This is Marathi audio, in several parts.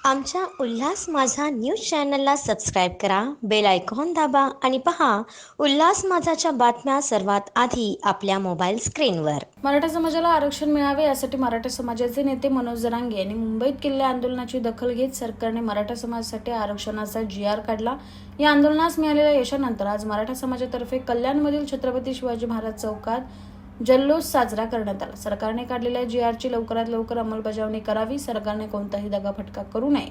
आमच्या उल्हास माझा न्यूज चॅनलला सबस्क्राईब करा, बेल आयकॉन दाबा आणि पहा उल्हास माझाच्या बातम्या सर्वात आधी आपल्या मोबाईल स्क्रीनवर. मराठा समाजाला आरक्षण मिळावे यासाठी मराठा समाजाचे नेते मनोज जरांगे यांनी मुंबईत केलेल्या आंदोलनाची दखल घेत सरकारने मराठा समाजासाठी आरक्षणाचा GR काढला. या आंदोलनास मिळालेल्या यशानंतर आज मराठा समाजातर्फे कल्याणमधील छत्रपती शिवाजी महाराज चौकात जल्लोष साजरा करण्यात आला. सरकारने काढलेल्या GRची लवकरात लवकर अंमलबजावणी करावी, सरकारने कोणताही दगाफटका करू नये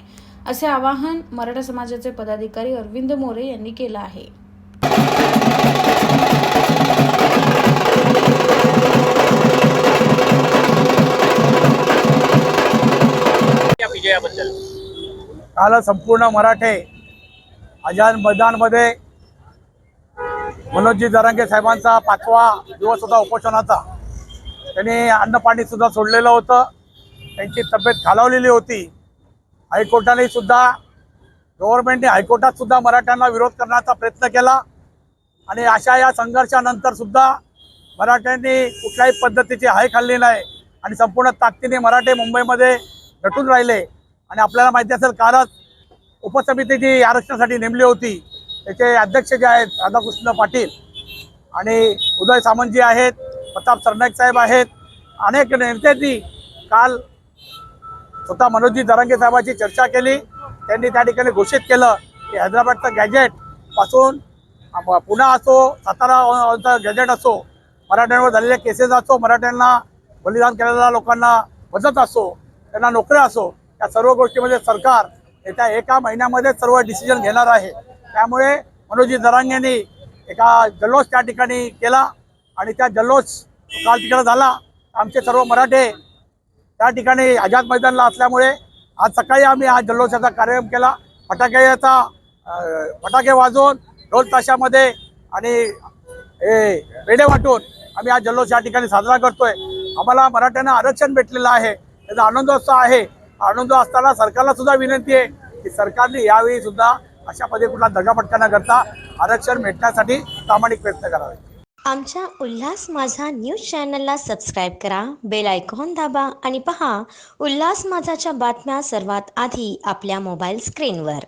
असे आवाहन मराठा समाजाचे पदाधिकारी अरविंद मोरे यांनी केलं आहे. काल संपूर्ण मराठे आझाद मैदानमध्ये मनोजजी जरांगे साहेबांचा 5वा दिवस होता उपोषणाचा. त्यांनी अन्न पाणी सुद्धा सोडलेलं होतं. त्यांची तब्येत खालावलेली होती. हायकोर्टाने सुद्धा गव्हर्नमेंटने हायकोर्टात सुद्धा मराठ्यांना विरोध करण्याचा प्रयत्न केला आणि अशा या संघर्षानंतर सुद्धा मराठ्यांनी कुठल्याही पद्धतीची हाय खाल्ली नाही आणि संपूर्ण ताकदीने मराठे मुंबईमध्ये नटून राहिले. आणि आपल्याला माहिती असेल, कालच उपसमिती जी आरक्षणासाठी नेमली होती त्याचे अध्यक्ष जे आहेत राधाकृष्ण पाटील आणि उदय सामंतजी आहेत, प्रताप सरनाईक साहेब आहेत, अनेक नेत्यांनी काल स्वतः मनोजजी जरांगे साहेबांची चर्चा केली. त्यांनी त्या ठिकाणी घोषित केलं की हैदराबादचं गॅजेट पासून पुणे असो, सातारा गॅजेट असो, मराठ्यांवर झालेले केसेस असो, मराठ्यांना बलिदान केलेल्या लोकांना मदत असो, त्यांना नोकऱ्या असो, या सर्व गोष्टीमध्ये सरकार येत्या एका महिन्यामध्ये सर्व डिसिजन घेणार आहे. त्यामुळे मनोजजी जरांगेंनी एका जल्लोष त्या ठिकाणी केला आणि त्या जल्लोष काल तिकडे झाला. आमचे सर्व मराठे त्या ठिकाणी आझाद मैदानला असल्यामुळे आज सकाळी आम्ही हा जल्लोषाचा कार्यक्रम केला. फटाके वाजवून ढोल ताशामध्ये आणि पेढे वाटून आम्ही हा जल्लोष या ठिकाणी साजरा करतोय. आम्हाला मराठ्यांना आरक्षण भेटलेलं आहे, त्याचा आनंद असतो आहे. आनंद असताना सरकारला सुद्धा विनंती आहे की सरकारने यावेळी सुद्धा अशा पद्धती कुठला दगाफटका न करता आरक्षण भेटण्यासाठी प्रामाणिक प्रयत्न करावे. आमच्या उल्हास माझा न्यूज चॅनलला सबस्क्राईब करा, बेल आयकॉन दाबा आणि पहा उल्हास माझाच्या बातम्या सर्वात आधी आपल्या मोबाईल स्क्रीनवर.